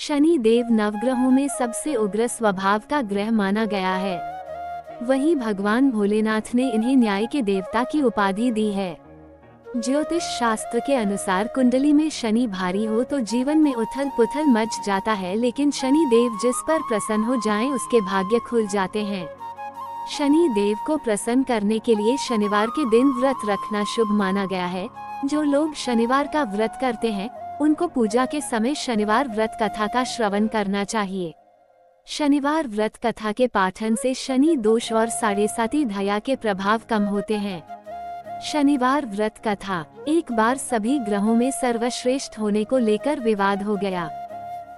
शनि देव नवग्रहों में सबसे उग्र स्वभाव का ग्रह माना गया है। वहीं भगवान भोलेनाथ ने इन्हें न्याय के देवता की उपाधि दी है। ज्योतिष शास्त्र के अनुसार कुंडली में शनि भारी हो तो जीवन में उथल पुथल मच जाता है, लेकिन शनि देव जिस पर प्रसन्न हो जाएं उसके भाग्य खुल जाते हैं। शनि देव को प्रसन्न करने के लिए शनिवार के दिन व्रत रखना शुभ माना गया है। जो लोग शनिवार का व्रत करते हैं उनको पूजा के समय शनिवार व्रत कथा का श्रवण करना चाहिए। शनिवार व्रत कथा के पाठन से शनि दोष और 7.5 धया के प्रभाव कम होते हैं। शनिवार व्रत कथा। एक बार सभी ग्रहों में सर्वश्रेष्ठ होने को लेकर विवाद हो गया।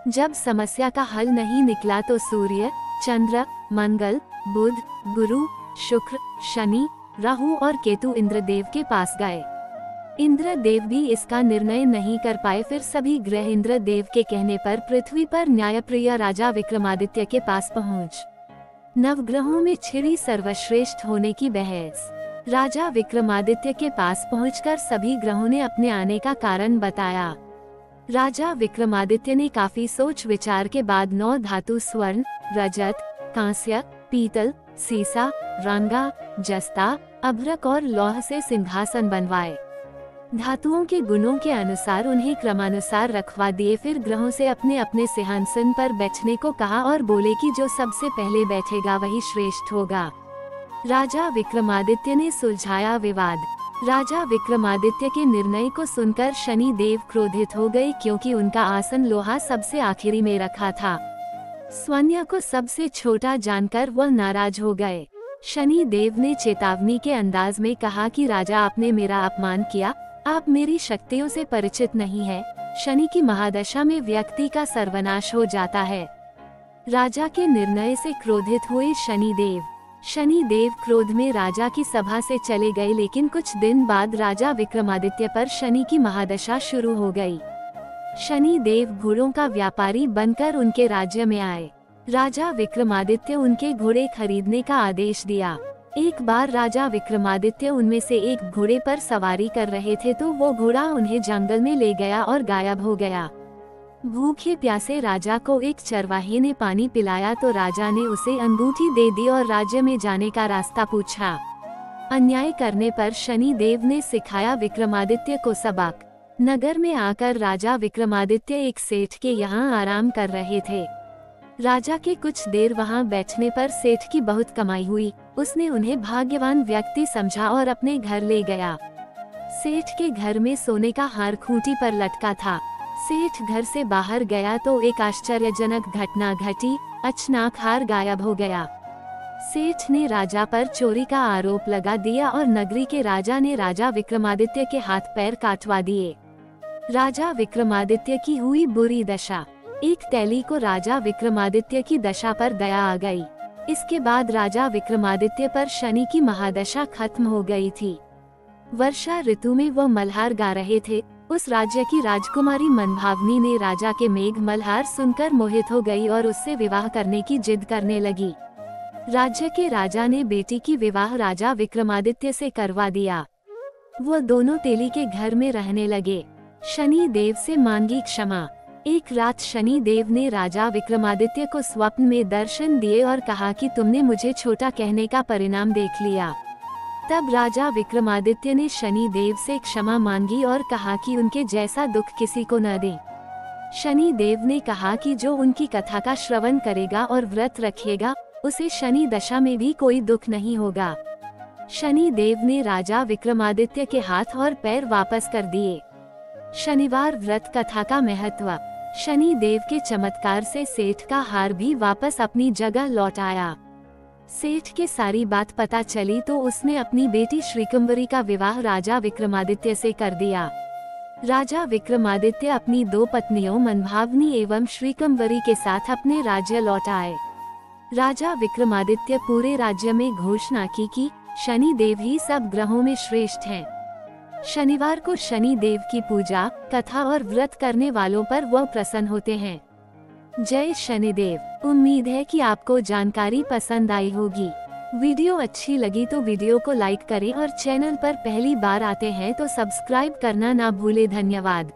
जब समस्या का हल नहीं निकला तो सूर्य, चंद्र, मंगल, बुध, गुरु, शुक्र, शनि, राहु और केतु इंद्रदेव के पास गए। इंद्रदेव भी इसका निर्णय नहीं कर पाए। फिर सभी ग्रह इंद्रदेव के कहने पर पृथ्वी पर न्यायप्रिय राजा विक्रमादित्य के पास पहुँच नवग्रहों में छिड़ी सर्वश्रेष्ठ होने की बहस। राजा विक्रमादित्य के पास पहुंचकर सभी ग्रहों ने अपने आने का कारण बताया। राजा विक्रमादित्य ने काफी सोच विचार के बाद 9 धातु स्वर्ण, रजत, कांस्य, पीतल, सीसा, रंगा, जस्ता, अभ्रक और लौह से सिंहासन बनवाए। धातुओं के गुणों के अनुसार उन्हें क्रमानुसार रखवा दिए। फिर ग्रहों से अपने अपने सिंहासन पर बैठने को कहा और बोले कि जो सबसे पहले बैठेगा वही श्रेष्ठ होगा। राजा विक्रमादित्य ने सुलझाया विवाद। राजा विक्रमादित्य के निर्णय को सुनकर शनि देव क्रोधित हो गए, क्योंकि उनका आसन लोहा सबसे आखिरी में रखा था। स्वन्य को सबसे छोटा जानकर वह नाराज हो गए। शनि देव ने चेतावनी के अंदाज में कहा कि राजा, आपने मेरा अपमान किया, आप मेरी शक्तियों से परिचित नहीं है। शनि की महादशा में व्यक्ति का सर्वनाश हो जाता है। राजा के निर्णय से क्रोधित हुए शनि देव क्रोध में राजा की सभा से चले गए, लेकिन कुछ दिन बाद राजा विक्रमादित्य पर शनि की महादशा शुरू हो गई। शनि देव घोड़ों का व्यापारी बनकर उनके राज्य में आए। राजा विक्रमादित्य उनके घोड़े खरीदने का आदेश दिया। एक बार राजा विक्रमादित्य उनमें से एक घोड़े पर सवारी कर रहे थे तो वो घोड़ा उन्हें जंगल में ले गया और गायब हो गया। भूखे प्यासे राजा को एक चरवाहे ने पानी पिलाया तो राजा ने उसे अंगूठी दे दी और राज्य में जाने का रास्ता पूछा। अन्याय करने पर शनि देव ने सिखाया विक्रमादित्य को सबक। नगर में आकर राजा विक्रमादित्य एक सेठ के यहाँ आराम कर रहे थे। राजा के कुछ देर वहाँ बैठने पर सेठ की बहुत कमाई हुई। उसने उन्हें भाग्यवान व्यक्ति समझा और अपने घर ले गया। सेठ के घर में सोने का हार खूंटी पर लटका था। सेठ घर से बाहर गया तो एक आश्चर्यजनक घटना घटी। अचानक हार गायब हो गया। सेठ ने राजा पर चोरी का आरोप लगा दिया और नगरी के राजा ने राजा विक्रमादित्य के हाथ पैर काटवा दिए। राजा विक्रमादित्य की हुई बुरी दशा। एक तैली को राजा विक्रमादित्य की दशा पर दया आ गई। इसके बाद राजा विक्रमादित्य पर शनि की महादशा खत्म हो गई थी। वर्षा ऋतु में वो मल्हार गा रहे थे। उस राज्य की राजकुमारी मनभावनी ने राजा के मेघ मल्हार सुनकर मोहित हो गई और उससे विवाह करने की जिद करने लगी। राज्य के राजा ने बेटी की विवाह राजा विक्रमादित्य से करवा दिया। वो दोनों तेली के घर में रहने लगे। शनि देव से मांगी क्षमा। एक रात शनि देव ने राजा विक्रमादित्य को स्वप्न में दर्शन दिए और कहा कि तुमने मुझे छोटा कहने का परिणाम देख लिया। तब राजा विक्रमादित्य ने शनि देव से क्षमा मांगी और कहा कि उनके जैसा दुख किसी को न दे। शनि देव ने कहा कि जो उनकी कथा का श्रवण करेगा और व्रत रखेगा उसे शनि दशा में भी कोई दुख नहीं होगा। शनि देव ने राजा विक्रमादित्य के हाथ और पैर वापस कर दिए। शनिवार व्रत कथा का महत्व। शनि देव के चमत्कार से सेठ का हार भी वापस अपनी जगह लौट आया। सेठ के सारी बात पता चली तो उसने अपनी बेटी श्रीकंभरी का विवाह राजा विक्रमादित्य से कर दिया। राजा विक्रमादित्य अपनी 2 पत्नियों मनभावनी एवं श्रीकंभरी के साथ अपने राज्य लौट आए। राजा विक्रमादित्य पूरे राज्य में घोषणा की कि शनि देव ही सब ग्रहों में श्रेष्ठ हैं। शनिवार को शनि देव की पूजा, कथा और व्रत करने वालों पर वह प्रसन्न होते हैं। जय शनिदेव। उम्मीद है कि आपको जानकारी पसंद आई होगी। वीडियो अच्छी लगी तो वीडियो को लाइक करें और चैनल पर पहली बार आते हैं तो सब्सक्राइब करना ना भूले। धन्यवाद।